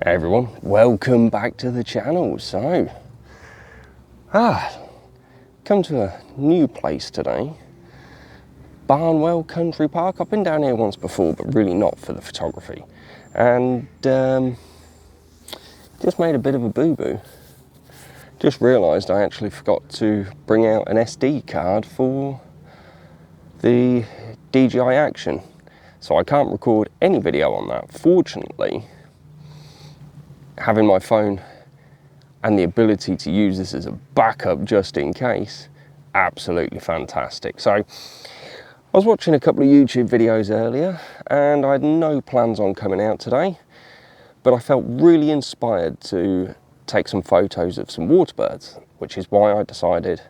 Hey everyone, welcome back to the channel. So, come to a new place today, Barnwell Country Park. I've been down here once before, but really not for the photography. And just made a bit of a boo-boo. Just realised I actually forgot to bring out an SD card for the DJI Action. So I can't record any video on that. Fortunately, having my phone and the ability to use this as a backup just in case, absolutely fantastic. So I was watching a couple of YouTube videos earlier and I had no plans on coming out today, but I felt really inspired to take some photos of some water birds, which is why I decided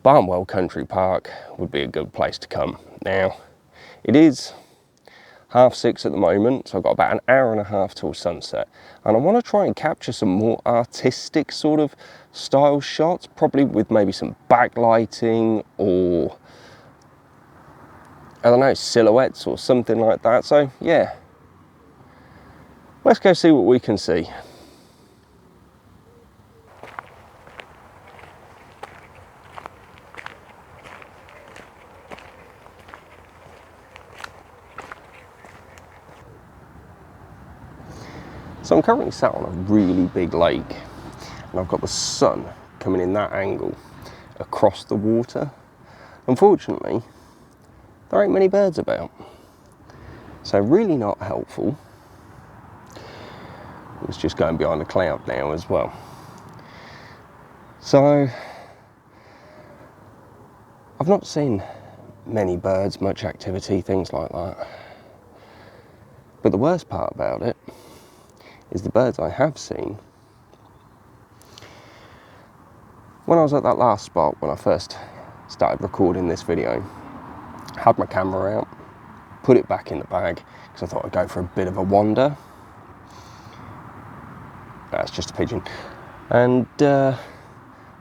Barnwell Country Park would be a good place to come. Now, it is 6:30 at the moment, so I've got about an hour and a half till sunset, and I want to try and capture some more artistic sort of style shots, probably with maybe some backlighting or I don't know, silhouettes or something like that. So yeah, let's go see what we can see. So I'm currently sat on a really big lake and I've got the sun coming in that angle across the water. Unfortunately, there ain't many birds about, so really not helpful. It's just going behind a cloud now as well. So I've not seen many birds, much activity, things like that. But the worst part about it is the birds I have seen. When I was at that last spot, when I first started recording this video, I had my camera out, put it back in the bag, because I thought I'd go for a bit of a wander. That's just a pigeon. And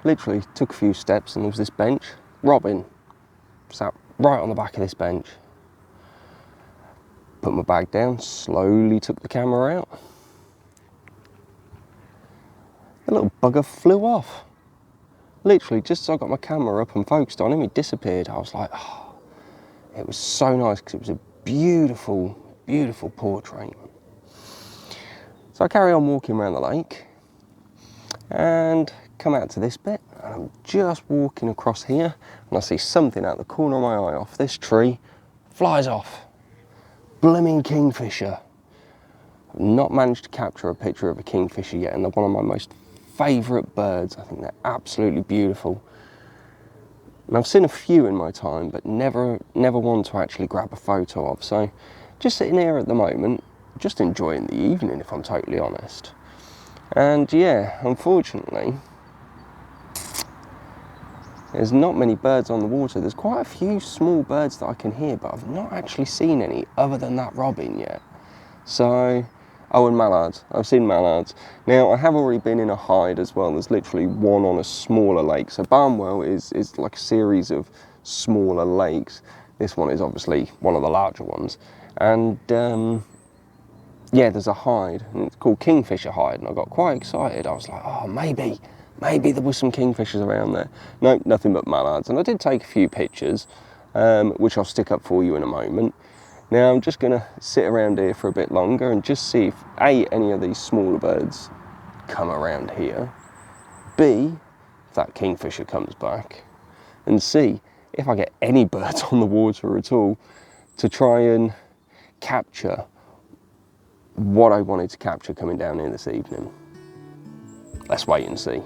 literally took a few steps and there was this bench. Robin sat right on the back of this bench. Put my bag down, slowly took the camera out. The little bugger flew off. Literally, just as I got my camera up and focused on him, he disappeared. I was like, oh, it was so nice because it was a beautiful, beautiful portrait. So I carry on walking around the lake and come out to this bit. And I'm just walking across here and I see something out the corner of my eye off this tree, flies off. Blooming kingfisher. I've not managed to capture a picture of a kingfisher yet, and they're one of my most favourite birds. I think they're absolutely beautiful. And I've seen a few in my time, but never one to actually grab a photo of. So just sitting here at the moment, just enjoying the evening, if I'm totally honest. And yeah, unfortunately, there's not many birds on the water. There's quite a few small birds that I can hear, but I've not actually seen any other than that robin yet. So, oh, and mallards. I've seen mallards. Now, I have already been in a hide as well. There's literally one on a smaller lake. So Barnwell is like a series of smaller lakes. This one is obviously one of the larger ones. And yeah, there's a hide, and it's called Kingfisher Hide, and I got quite excited. I was like, oh, maybe there was some kingfishers around there. No, nothing but mallards. And I did take a few pictures, which I'll stick up for you in a moment. Now I'm just gonna sit around here for a bit longer and just see if A, any of these smaller birds come around here, B, if that kingfisher comes back, and C, if I get any birds on the water at all to try and capture what I wanted to capture coming down here this evening. Let's wait and see.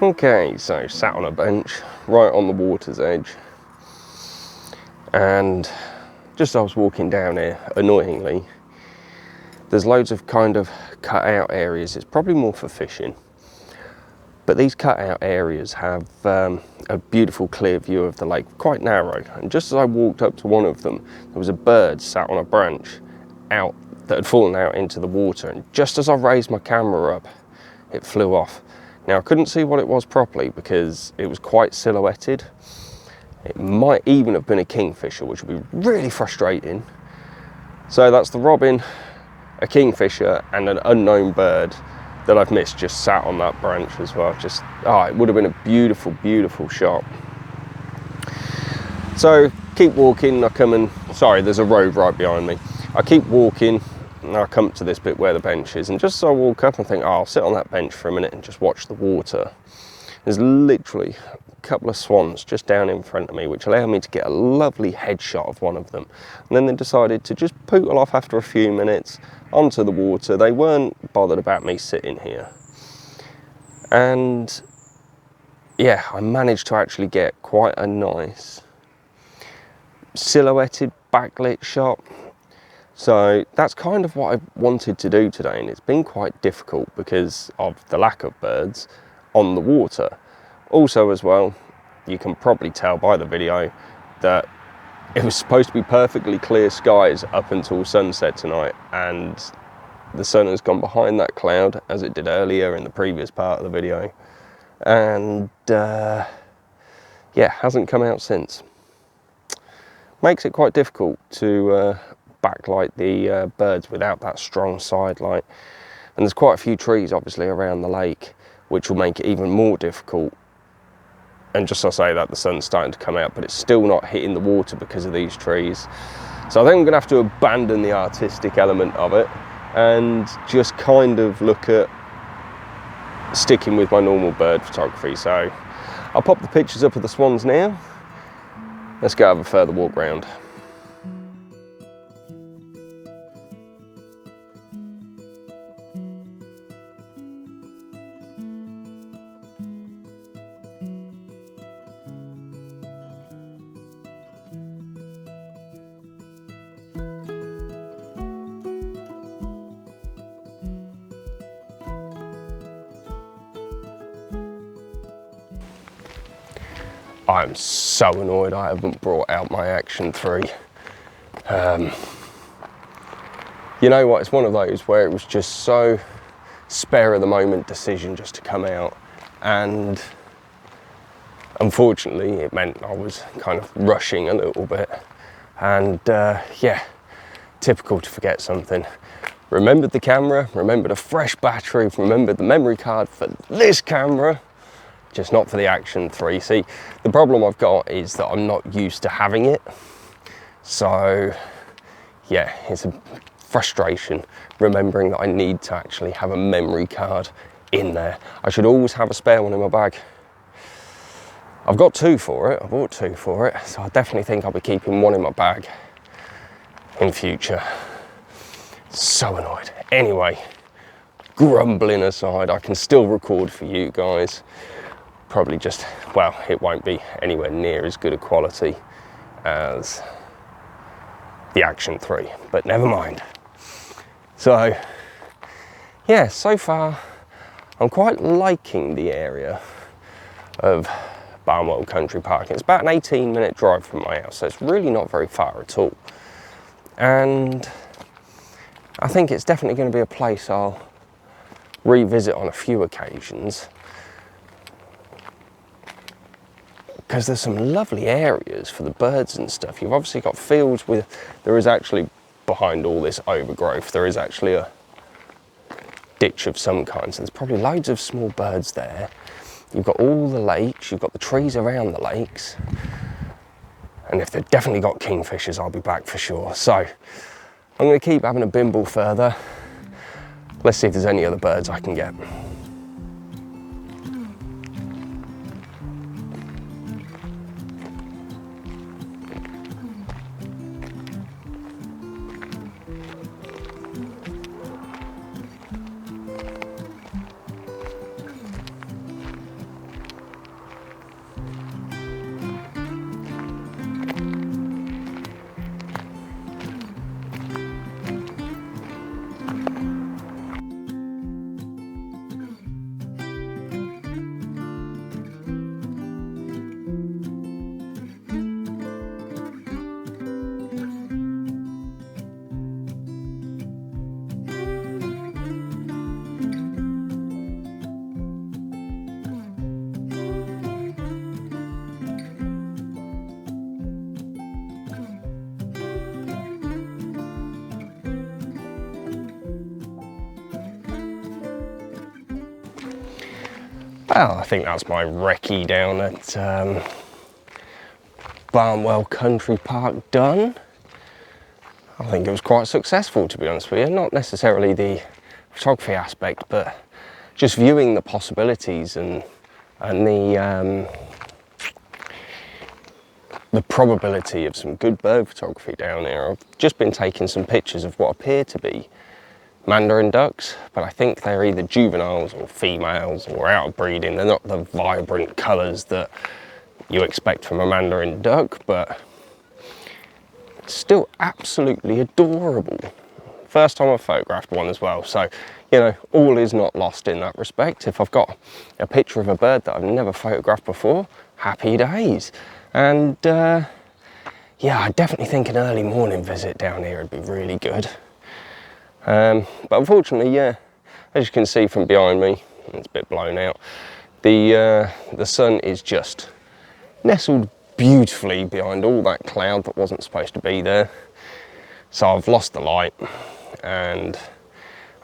Okay, so sat on a bench right on the water's edge, and just as I was walking down here, annoyingly, There's loads of kind of cut out areas. It's probably more for fishing. But these cut out areas have a beautiful clear view of the lake, quite narrow. And just as I walked up to one of them, there was a bird sat on a branch out that had fallen out into the water. And just as I raised my camera up, it flew off. Now I couldn't see what it was properly because it was quite silhouetted. It might even have been a kingfisher, which would be really frustrating. So that's the robin, a kingfisher and an unknown bird that I've missed just sat on that branch as well. Just, it would have been a beautiful, beautiful shot. So keep walking, sorry, there's a road right behind me. I keep walking and I come to this bit where the bench is, and just as I walk up and think, I'll sit on that bench for a minute and just watch the water. There's literally a couple of swans just down in front of me, which allowed me to get a lovely headshot of one of them. And then they decided to just pootle off after a few minutes onto the water. They weren't bothered about me sitting here. And yeah, I managed to actually get quite a nice silhouetted backlit shot. So that's kind of what I wanted to do today, and it's been quite difficult because of the lack of birds on the water. Also as well, you can probably tell by the video that it was supposed to be perfectly clear skies up until sunset tonight, and the sun has gone behind that cloud as it did earlier in the previous part of the video, and yeah, hasn't come out since. Makes it quite difficult to backlight the birds without that strong side light, and there's quite a few trees obviously around the lake, which will make it even more difficult. And just as I say that, the sun's starting to come out, but it's still not hitting the water because of these trees. So I think I'm gonna have to abandon the artistic element of it and just kind of look at sticking with my normal bird photography. So I'll pop the pictures up of the swans now. Let's go have a further walk round. I'm so annoyed I haven't brought out my Action 3. You know what, it's one of those where it was just so spare of the moment decision just to come out, and unfortunately it meant I was kind of rushing a little bit, and yeah, typical to forget something. Remembered the camera, remembered a fresh battery, remembered the memory card for this camera, just not for the Action 3. See, the problem I've got is that I'm not used to having it. So yeah, it's a frustration remembering that I need to actually have a memory card in there. I should always have a spare one in my bag. I've got two for it, I bought two for it, so I definitely think I'll be keeping one in my bag in future. So annoyed. Anyway, grumbling aside, I can still record for you guys. Probably just, well, it won't be anywhere near as good a quality as the Action 3, but never mind. So yeah, so far I'm quite liking the area of Barnwell Country Park. It's about an 18-minute drive from my house, so it's really not very far at all. And I think it's definitely going to be a place I'll revisit on a few occasions, because there's some lovely areas for the birds and stuff. You've obviously got fields with, there is actually, behind all this overgrowth, there is actually a ditch of some kind, so there's probably loads of small birds there. You've got all the lakes, you've got the trees around the lakes, and if they've definitely got kingfishers, I'll be back for sure. So I'm going to keep having a bimble further. Let's see if there's any other birds I can get. Well, I think that's my recce down at Barnwell Country Park done. I think it was quite successful, to be honest with you. Not necessarily the photography aspect, but just viewing the possibilities and the probability of some good bird photography down here. I've just been taking some pictures of what appear to be mandarin ducks, but I think they're either juveniles or females or out of breeding. They're not the vibrant colours that you expect from a mandarin duck, but still absolutely adorable. First time I've photographed one as well, so you know, all is not lost in that respect. If I've got a picture of a bird that I've never photographed before, happy days. And yeah, I definitely think an early morning visit down here would be really good. But unfortunately, yeah, as you can see from behind me, it's a bit blown out, the sun is just nestled beautifully behind all that cloud that wasn't supposed to be there. So I've lost the light and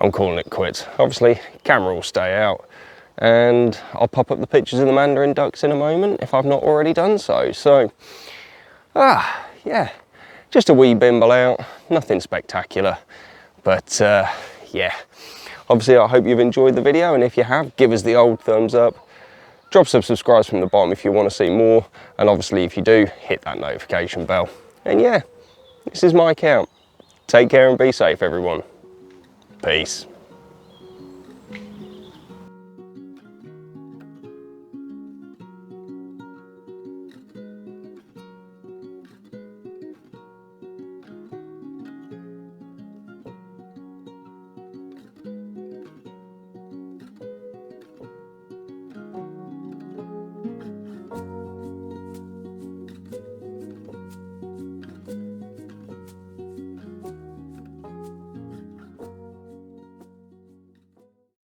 I'm calling it quits. Obviously, camera will stay out and I'll pop up the pictures of the mandarin ducks in a moment if I've not already done so. So, yeah, just a wee bimble out, nothing spectacular. But yeah, obviously I hope you've enjoyed the video, and if you have, give us the old thumbs up. Drop some subscribes from the bottom if you want to see more, and obviously if you do, hit that notification bell. And yeah, this is my account. Take care and be safe, everyone. Peace.